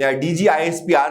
DGISPR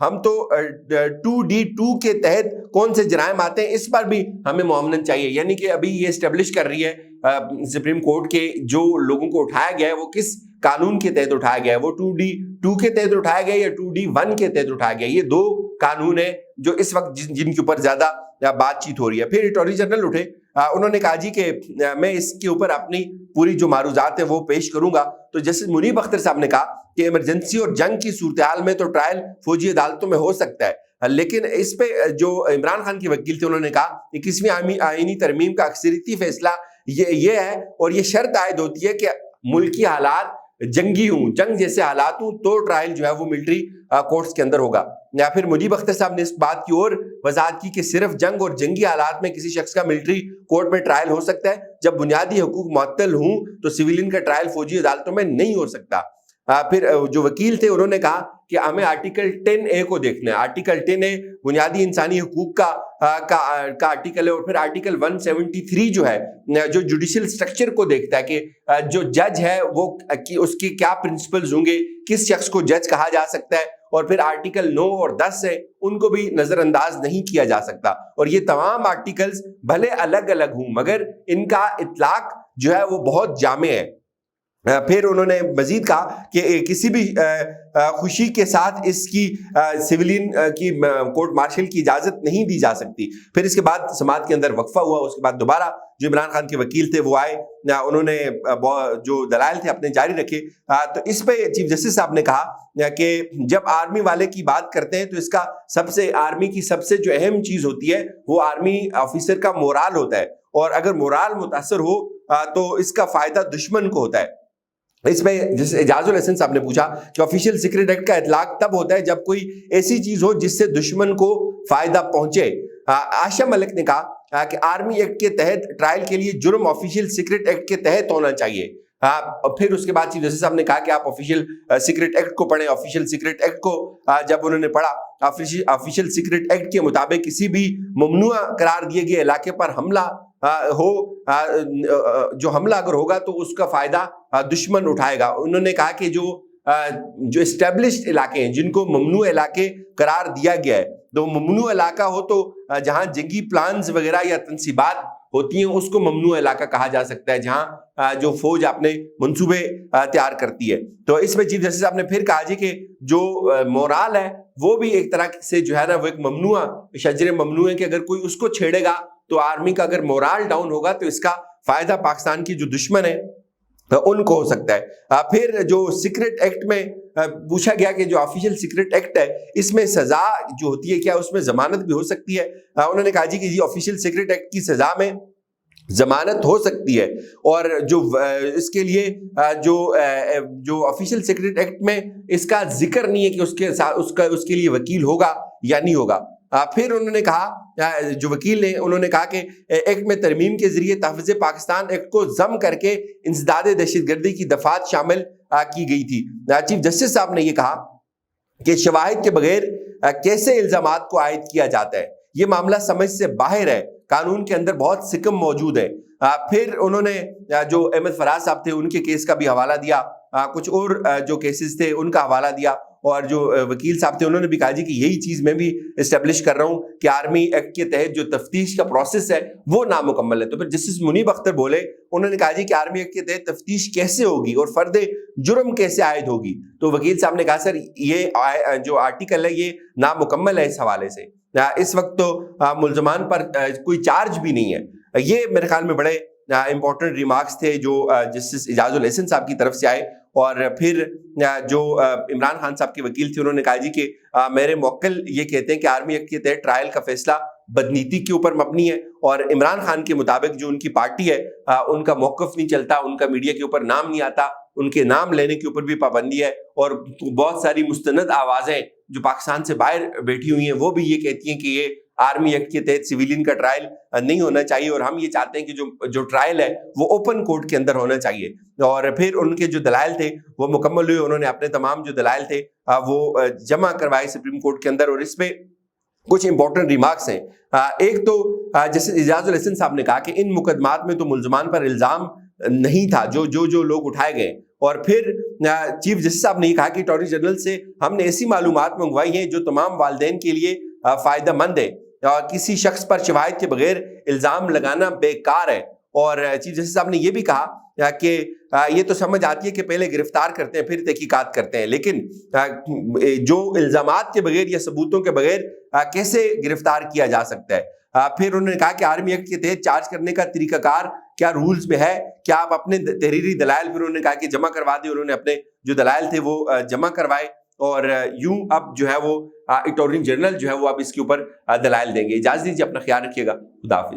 ہم تو 2D2 کے تحت کون سے جرائم آتے ہیں اس پر بھی ہمیں معاملت چاہیے. یعنی کہ ابھی یہ اسٹیبلش کر رہی ہے سپریم کورٹ کے جو لوگوں کو اٹھایا گیا ہے وہ کس قانون کے تحت اٹھایا گیا ہے, وہ 2D2 کے تحت اٹھایا گیا یا 2D1 کے تحت اٹھایا گیا. یہ دو قانون ہیں جو اس وقت جن کے اوپر زیادہ بات چیت ہو رہی ہے. پھر اٹارنی جنرل اٹھے, انہوں نے کہا جی کہ میں اس کے اوپر اپنی پوری جو معروضات ہیں وہ پیش کروں گا. تو جسٹس منیب اختر صاحب نے کہا کہ ایمرجنسی اور جنگ کی صورتحال میں تو ٹرائل فوجی عدالتوں میں ہو سکتا ہے, لیکن اس پہ جو عمران خان کے وکیل تھے انہوں نے کہا 21ویں آئینی ترمیم کا اکثریتی فیصلہ یہ ہے اور یہ شرط عائد ہوتی ہے کہ ملکی حالات جنگی ہوں, جنگ جیسے حالات ہوں تو ٹرائل جو ہے وہ ملٹری کورٹس کے اندر ہوگا. یا پھر منیب اختر صاحب نے اس بات کی اور وضاحت کی کہ صرف جنگ اور جنگی حالات میں کسی شخص کا ملٹری کورٹ میں ٹرائل ہو سکتا ہے, جب بنیادی حقوق معطل ہوں تو سویلین کا ٹرائل فوجی عدالتوں میں نہیں ہو سکتا. پھر جو وکیل تھے انہوں نے کہا کہ ہمیں آرٹیکل 10A کو دیکھنا ہے. آرٹیکل 10A بنیادی انسانی حقوق کا آرٹیکل ہے, اور پھر آرٹیکل 173 جو ہے جو جوڈیشل سٹرکچر کو دیکھتا ہے کہ جو جج ہے وہ اس کے کیا پرنسپلز ہوں گے, کس شخص کو جج کہا جا سکتا ہے, اور پھر آرٹیکل 9 اور 10 ہے ان کو بھی نظر انداز نہیں کیا جا سکتا. اور یہ تمام آرٹیکلز بھلے الگ الگ ہوں مگر ان کا اطلاق جو ہے وہ بہت جامع ہے. پھر انہوں نے مزید کہا کہ کسی بھی خوشی کے ساتھ اس کی سویلین کی کورٹ مارشل کی اجازت نہیں دی جا سکتی. پھر اس کے بعد سماعت کے اندر وقفہ ہوا, اس کے بعد دوبارہ جو عمران خان کے وکیل تھے وہ آئے, انہوں نے جو دلائل تھے اپنے جاری رکھے. تو اس پہ چیف جسٹس صاحب نے کہا کہ جب آرمی والے کی بات کرتے ہیں تو اس کا آرمی کی سب سے جو اہم چیز ہوتی ہے وہ آرمی آفیسر کا مورال ہوتا ہے, اور اگر مورال متاثر ہو تو اس کا فائدہ دشمن کو ہوتا ہے. اس میں جس اعجاز الحسن صاحب نے پوچھا کہ آفیشیل سیکرٹ ایکٹ کا اطلاق تب ہوتا ہے جب کوئی ایسی چیز ہو جس سے دشمن کو فائدہ پہنچے. عائشہ ملک نے کہا کہ آرمی ایکٹ کے تحت ٹرائل کے لیے جرم آفیشیل سیکرٹ ایکٹ کے تحت ہونا چاہیے. پھر اس کے بعد چیف جسٹس صاحب نے کہا کہ آپ آفیشیل سیکرٹ ایکٹ کو پڑھیں. آفیشیل سیکرٹ ایکٹ کو جب انہوں نے پڑھا, آفیشیل سیکرٹ ایکٹ کے مطابق کسی بھی ممنوع قرار دیے گئے علاقے پر حملہ ہو, جو حملہ اگر ہوگا تو اس کا فائدہ دشمن اٹھائے گا. انہوں نے کہا کہ جو اسٹیبلشڈ علاقے ہیں جن کو ممنوع علاقے قرار دیا گیا ہے, تو ممنوع علاقہ ہو تو جہاں جنگی پلانز وغیرہ یا تنصیبات ہوتی ہیں اس کو ممنوع علاقہ کہا جا سکتا ہے, جہاں جو فوج اپنے منصوبے تیار کرتی ہے. تو اس میں چیف جسٹس صاحب نے پھر کہا جی کہ جو مورال ہے وہ بھی ایک طرح سے جو ہے نا وہ ایک ممنوع شجر ممنوع ہے کہ اگر کوئی اس کو چھیڑے گا تو آرمی کا اگر مورال ڈاؤن ہوگا تو اس کا فائدہ پاکستان کی جو دشمن ہے ان کو ہو سکتا ہے. پھر جو سیکرٹ ایکٹ میں پوچھا گیا کہ جو آفیشیل سیکرٹ ایکٹ ہے اس میں سزا جو ہوتی ہے کیا اس میں ضمانت بھی ہو سکتی ہے. انہوں نے کہا جی کہ آفیشیل سیکرٹ ایکٹ کی سزا میں ضمانت ہو سکتی ہے, اور جو اس کے لیے جو آفیشیل سیکرٹ ایکٹ میں اس کا ذکر نہیں ہے کہ اس کے لیے وکیل ہوگا یا نہیں ہوگا. پھر انہوں نے کہا جو وکیل نے انہوں نے کہا کہ ایکٹ میں ترمیم کے ذریعے تحفظ پاکستان ایکٹ کو ضم کر کے انسداد دہشت گردی کی دفعات شامل کی گئی تھی. چیف جسٹس صاحب نے یہ کہا کہ شواہد کے بغیر کیسے الزامات کو عائد کیا جاتا ہے, یہ معاملہ سمجھ سے باہر ہے, قانون کے اندر بہت سکم موجود ہے. پھر انہوں نے جو احمد فراز صاحب تھے ان کے کیس کا بھی حوالہ دیا, کچھ اور جو کیسز تھے ان کا حوالہ دیا, اور جو وکیل صاحب تھے انہوں نے بھی کہا جی کہ یہی چیز میں بھی اسٹیبلش کر رہا ہوں کہ آرمی ایکٹ کے تحت جو تفتیش کا پروسیس ہے وہ نامکمل ہے. تو پھر جسٹس منیب اختر بولے, انہوں نے کہا جی کہ آرمی ایکٹ کے تحت تفتیش کیسے ہوگی اور فرد جرم کیسے عائد ہوگی. تو وکیل صاحب نے کہا سر یہ جو آرٹیکل ہے یہ نامکمل ہے اس حوالے سے, اس وقت تو ملزمان پر کوئی چارج بھی نہیں ہے. یہ میرے خیال میں بڑے امپورٹنٹ ریمارکس تھے جو جسٹس اعجاز الحسن صاحب کی طرف سے آئے. اور پھر جو عمران خان صاحب کے وکیل تھے انہوں نے کہا جی کہ میرے موکل یہ کہتے ہیں کہ آرمی ایکٹ کے تحت ٹرائل کا فیصلہ بدنیتی کے اوپر مبنی ہے, اور عمران خان کے مطابق جو ان کی پارٹی ہے ان کا موقف نہیں چلتا, ان کا میڈیا کے اوپر نام نہیں آتا, ان کے نام لینے کے اوپر بھی پابندی ہے, اور بہت ساری مستند آوازیں جو پاکستان سے باہر بیٹھی ہوئی ہیں وہ بھی یہ کہتی ہیں کہ یہ آرمی ایکٹ کے تحت سویلین کا ٹرائل نہیں ہونا چاہیے, اور ہم یہ چاہتے ہیں کہ جو ٹرائل ہے وہ اوپن کورٹ کے اندر ہونا چاہیے. اور پھر ان کے جو دلائل تھے وہ مکمل ہوئے, انہوں نے اپنے تمام جو دلائل تھے وہ جمع کروائے سپریم کورٹ کے اندر. اور اس پہ کچھ امپورٹنٹ ریمارکس ہیں. ایک تو جیسے اعجاز الحسن صاحب نے کہا کہ ان مقدمات میں تو ملزمان پر الزام نہیں تھا, جو لوگ اٹھائے گئے اور پھر چیف جسٹس صاحب نے یہ کہا کہ اٹارنی جنرل سے ہم نے ایسی معلومات منگوائی ہیں جو تمام والدین کے لیے فائدہ مند ہے، کسی شخص پر شواہد کے بغیر الزام لگانا بیکار ہے۔ اور چیف جسٹس صاحب نے یہ بھی کہا کہ یہ تو سمجھ آتی ہے کہ پہلے گرفتار کرتے ہیں پھر تحقیقات کرتے ہیں، لیکن جو الزامات کے بغیر یا ثبوتوں کے بغیر کیسے گرفتار کیا جا سکتا ہے؟ پھر انہوں نے کہا کہ آرمی ایکٹ کے تحت چارج کرنے کا طریقہ کار کیا رولز میں ہے، کیا آپ اپنے تحریری دلائل، پھر انہوں نے کہا کہ جمع کروا دیں، انہوں نے اپنے جو دلائل تھے وہ جمع کروائے، اور یوں اب جو ہے وہ اٹارنی جنرل جو ہے وہ اب اس کے اوپر دلائل دیں گے۔ اجازت دیجیے، اپنا خیال رکھیے گا، خدا حافظ۔